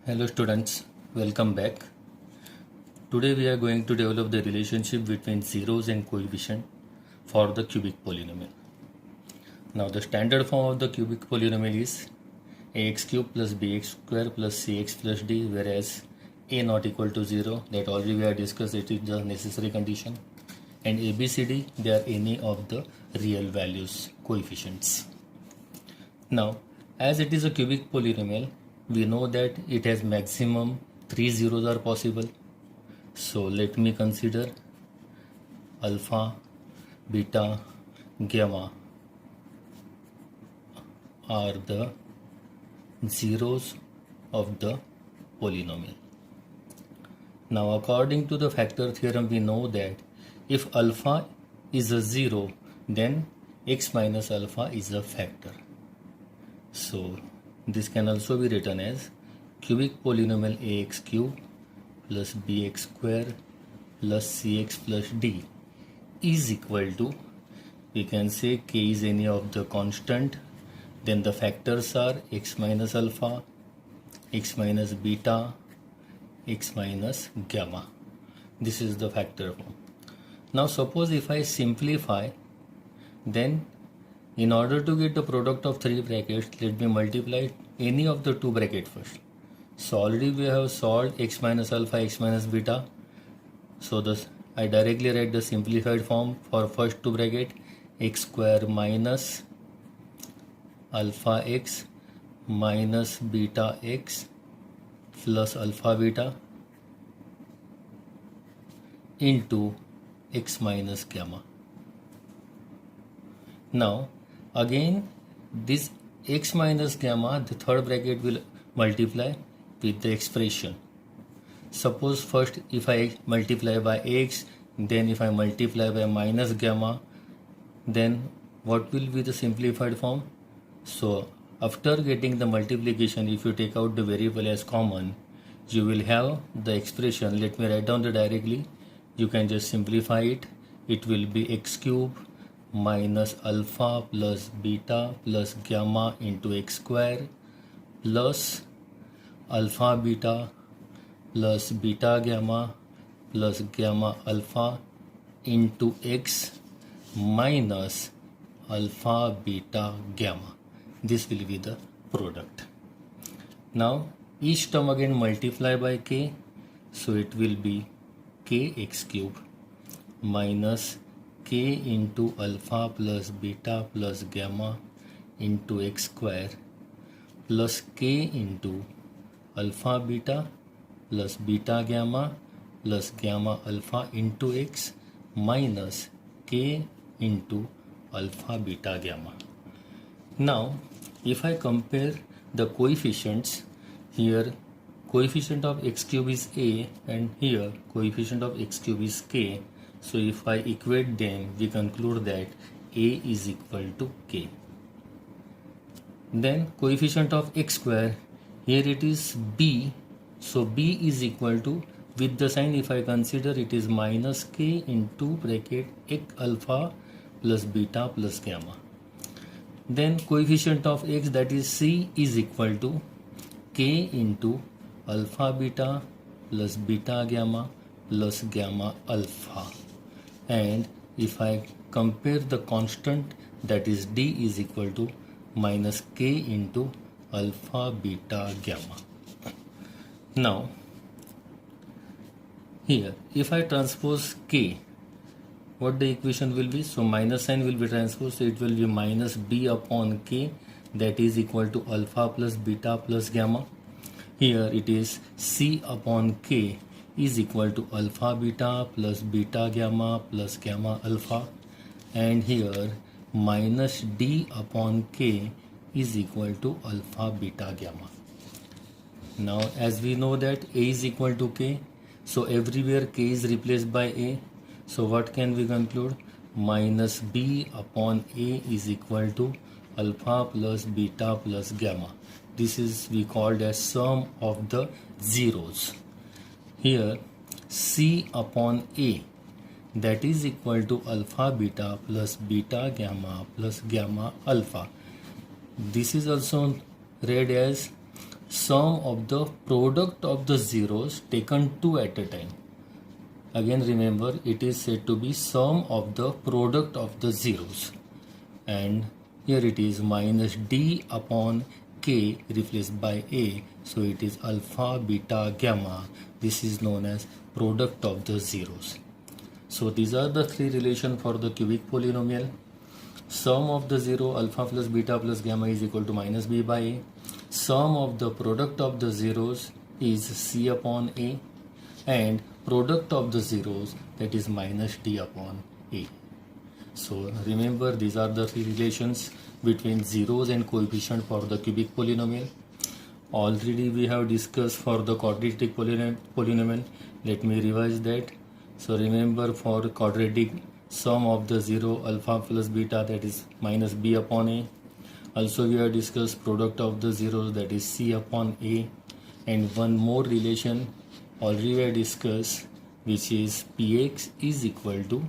Hello students, welcome back. Today we are going to develop the relationship between zeros and coefficient for the cubic polynomial. Now the standard form of the cubic polynomial is ax cube plus bx square plus cx plus d, whereas a not equal to 0, that already we have discussed, it is the necessary condition, and abcd, they are any of the real values coefficients. Now as it is a cubic polynomial, we know that it has maximum 3 zeros are possible. So let me consider alpha, beta, gamma are the zeros of the polynomial. Now according to the factor theorem, we know that if alpha is a 0, then x minus alpha is a factor. So this can also be written as cubic polynomial ax cube plus bx square plus cx plus d is equal to, we can say k is any of the constant, then the factors are x minus alpha, x minus beta, x minus gamma. This is the factor form. Now suppose if I simplify, then in order to get the product of three brackets, let me multiply any of the two brackets first. So already we have solved x minus alpha, x minus beta. So I directly write the simplified form for first two bracket, x square minus alpha x minus beta x plus alpha beta into x minus gamma. Now again this x minus gamma, the third bracket will multiply with the expression. Suppose first if I multiply by x, then if I multiply by minus gamma, then what will be the simplified form? So after getting the multiplication, if you take out the variable as common, you will have the expression. Let me write down the directly. You can just simplify it. It will be x cube minus alpha plus beta plus gamma into x square plus alpha beta plus beta gamma plus gamma alpha into x minus alpha beta gamma. This will be the product. Now each term again multiply by k, so it will be kx cube minus k into alpha plus beta plus gamma into x square plus k into alpha beta plus beta gamma plus gamma alpha into x minus k into alpha beta gamma. Now if I compare the coefficients, here coefficient of x cube is a and here coefficient of x cube is k. So if I equate them, we conclude that a is equal to k. Then coefficient of x square, here it is b. So b is equal to, with the sign if I consider, it is minus k into bracket x alpha plus beta plus gamma. Then coefficient of x, that is c, is equal to k into alpha beta plus beta gamma plus gamma alpha. And if I compare the constant, that is d is equal to minus k into alpha beta gamma. Now here if I transpose k, what the equation will be? So minus sign will be transposed, so it will be minus b upon k, that is equal to alpha plus beta plus gamma. Here it is c upon k is equal to alpha beta plus beta gamma plus gamma alpha, and here minus d upon k is equal to alpha beta gamma. Now as we know that a is equal to k, so everywhere k is replaced by a. So what can we conclude? Minus b upon a is equal to alpha plus beta plus gamma. This is we called as sum of the zeros. Here c upon a, that is equal to alpha beta plus beta gamma plus gamma alpha. This is also read as sum of the product of the zeros taken two at a time. Again remember, it is said to be sum of the product of the zeros, and here it is minus d upon k replaced by a, so it is alpha, beta, gamma. This is known as product of the zeros. So these are the three relations for the cubic polynomial. Sum of the zero alpha plus beta plus gamma is equal to minus b by a. Sum of the product of the zeros is c upon a, and product of the zeros, that is minus d upon a. So remember, these are the three relations between zeros and coefficient for the cubic polynomial. Already we have discussed for the quadratic polynomial. Let me revise that. So remember, for quadratic, sum of the zero alpha plus beta, that is minus b upon a. Also we have discussed product of the zeros, that is c upon a. And one more relation already we have discussed, which is px is equal to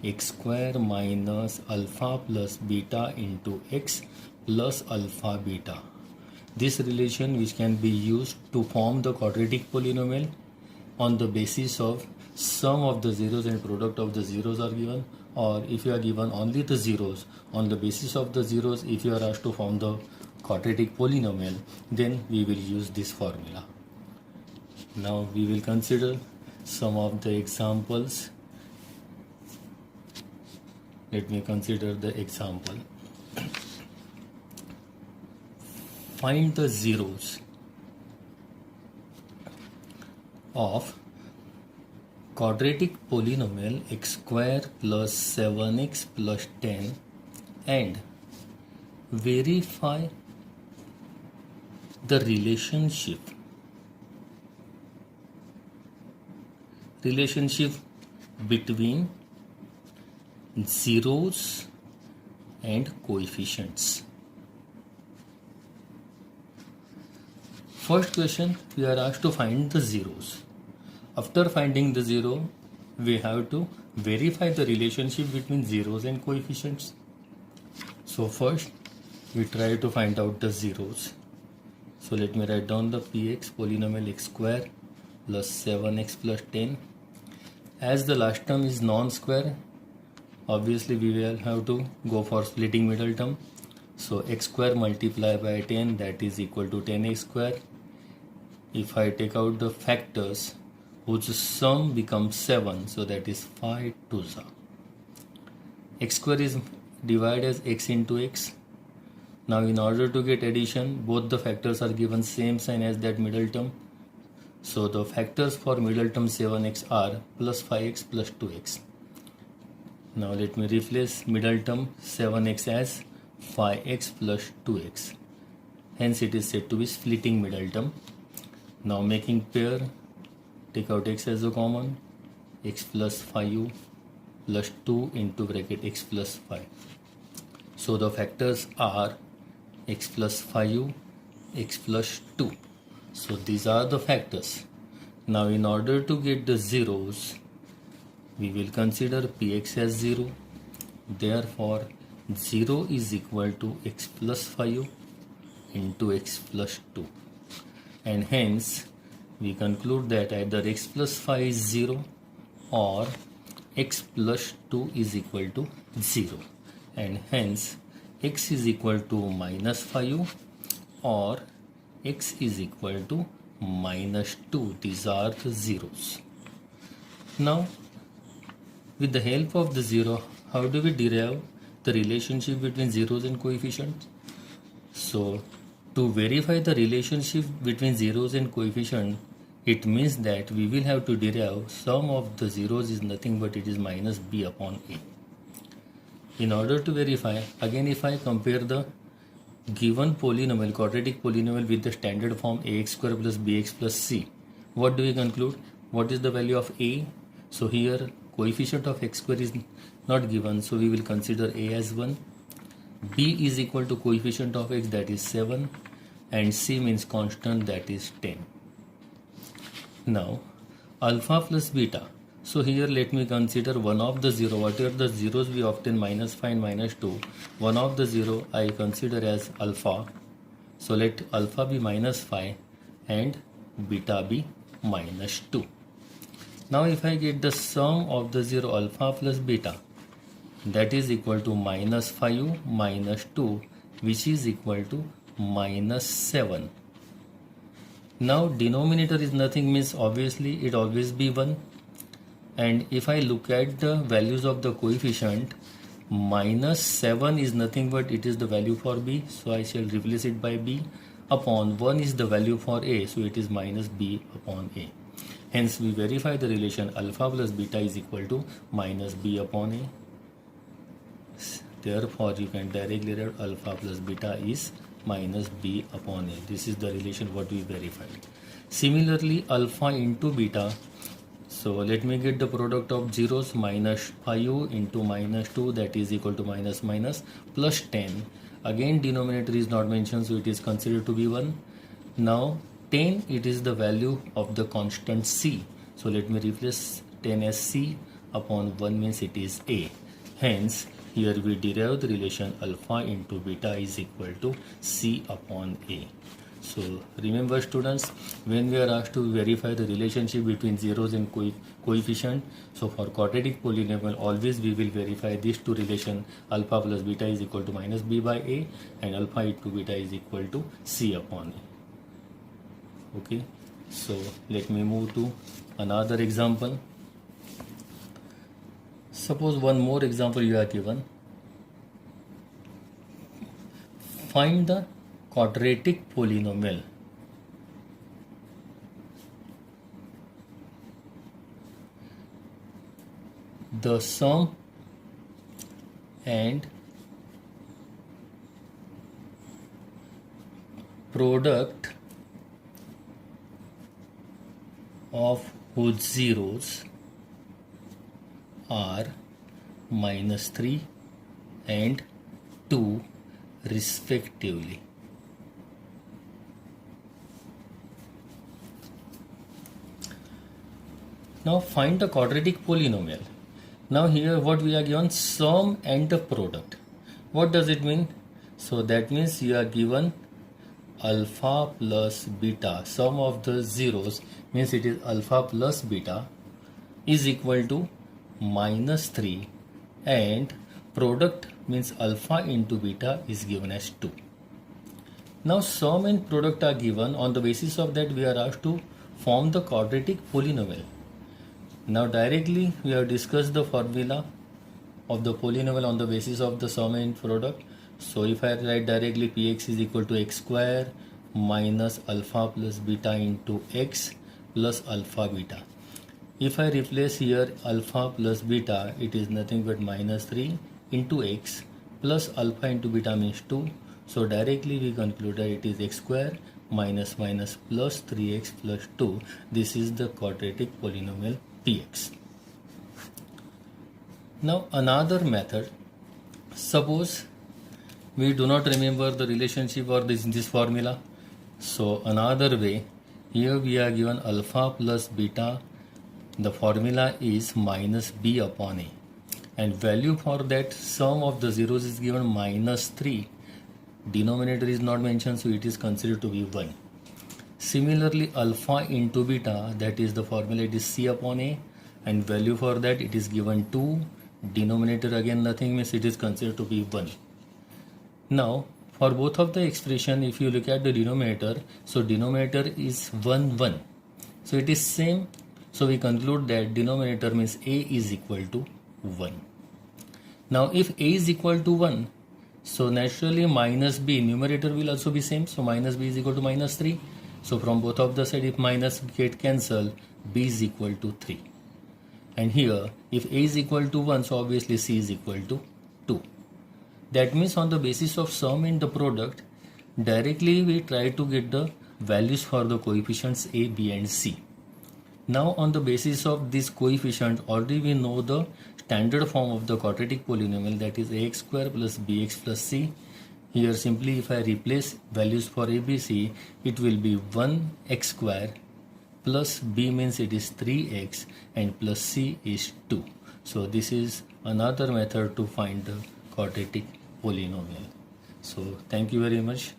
x square minus alpha plus beta into x plus alpha beta. This relation, which can be used to form the quadratic polynomial on the basis of sum of the zeros and product of the zeros are given, or if you are given only the zeros, on the basis of the zeros, if you are asked to form the quadratic polynomial, then we will use this formula. Now we will consider some of the examples. Let me consider the example. Find the zeros of quadratic polynomial x square plus 7x plus 10 and verify the relationship between zeros and coefficients. First question, we are asked to find the zeros. After finding the zero, we have to verify the relationship between zeros and coefficients. So first, we try to find out the zeros. So let me write down the px polynomial x square plus 7x plus 10. As the last term is non-square, obviously we will have to go for splitting middle term. So x square multiplied by 10, that is equal to 10x square. If I take out the factors whose sum becomes 7, so that is 5 2s. X square is divided as x into x. Now in order to get addition, both the factors are given same sign as that middle term. So the factors for middle term 7x are plus 5x plus 2x. Now let me replace middle term 7x as 5x plus 2x. Hence it is said to be splitting middle term. Now making pair, take out x as a common, x plus 5u plus 2 into bracket x plus 5. So the factors are x plus 5u, x plus 2. So these are the factors. Now in order to get the zeros, we will consider px as 0. Therefore 0 is equal to x plus 5u into x plus 2. And hence we conclude that either x plus 5 is 0 or x plus 2 is equal to 0. And hence x is equal to minus 5u or x is equal to minus 2. These are the zeros. Now with the help of the zero, how do we derive the relationship between zeros and coefficients? So to verify the relationship between zeros and coefficient, it means that we will have to derive sum of the zeros is nothing but it is minus b upon a. In order to verify, again if I compare the given polynomial, quadratic polynomial with the standard form ax square plus bx plus c, what do we conclude? What is the value of a? So here coefficient of x square is not given, so we will consider a as 1. b is equal to coefficient of x, that is 7, and c means constant, that is 10. Now alpha plus beta. So here let me consider one of the zero. Whatever the zeros we obtain, minus 5 and minus 2, one of the zero I consider as alpha. So let alpha be minus 5 and beta be minus 2. Now if I get the sum of the 0 alpha plus beta, that is equal to minus 5 minus 2, which is equal to minus 7. Now denominator is nothing, means obviously it always be 1. And if I look at the values of the coefficient, minus 7 is nothing but it is the value for b, so I shall replace it by b, upon 1 is the value for a, so it is minus b upon a. Hence we verify the relation alpha plus beta is equal to minus b upon a. Therefore you can directly write alpha plus beta is minus b upon a. This is the relation what we verified. Similarly alpha into beta, so let me get the product of zeros, minus 5 into minus 2, that is equal to minus minus plus 10. Again denominator is not mentioned, so it is considered to be 1. Now 10, it is the value of the constant c, so let me replace 10 as c, upon 1 means it is a. Hence here we derive the relation alpha into beta is equal to c upon a. So remember students, when we are asked to verify the relationship between zeros and coefficient, so for quadratic polynomial always we will verify these two relation, alpha plus beta is equal to minus b by a and alpha into beta is equal to c upon a. Okay, so let me move to another example. Suppose one more example you are given. Find the quadratic polynomial the sum and product of whose zeros are minus 3 and 2 respectively. Now find the quadratic polynomial. Now here what we are given, sum and the product. What does it mean? So that means you are given alpha plus beta, sum of the zeros means it is alpha plus beta is equal to minus 3 and product means alpha into beta is given as 2. Now sum and product are given, on the basis of that we are asked to form the quadratic polynomial. Now directly we have discussed the formula of the polynomial on the basis of the sum and product. So if I write directly, px is equal to x square minus alpha plus beta into x plus alpha beta. If I replace here alpha plus beta, it is nothing but minus 3 into x plus alpha into beta means 2. So directly we conclude that it is x square minus minus plus 3x plus 2. This is the quadratic polynomial px. Now another method, suppose we do not remember the relationship or this formula. So another way, here we are given alpha plus beta, the formula is minus b upon a, and value for that sum of the zeros is given minus 3. Denominator is not mentioned, so it is considered to be 1. Similarly alpha into beta, that is the formula, it is c upon a, and value for that it is given 2. Denominator again nothing, means it is considered to be 1. Now for both of the expression, if you look at the denominator, so denominator is 1 1, so it is same. So we conclude that denominator means a is equal to 1. Now if a is equal to 1, so naturally minus b, numerator will also be same, so minus b is equal to minus 3. So from both of the side, if minus get cancelled, b is equal to 3. And here if a is equal to 1, so obviously c is equal to 2. That means on the basis of sum and the product, directly we try to get the values for the coefficients a, b and c. Now on the basis of this coefficient, already we know the standard form of the quadratic polynomial, that is ax square plus bx plus c. Here simply if I replace values for a, b, c, it will be 1x square plus b means it is 3x and plus c is 2. So this is another method to find the quadratic polynomial. So thank you very much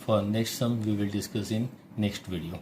For next sum we will discuss in next video.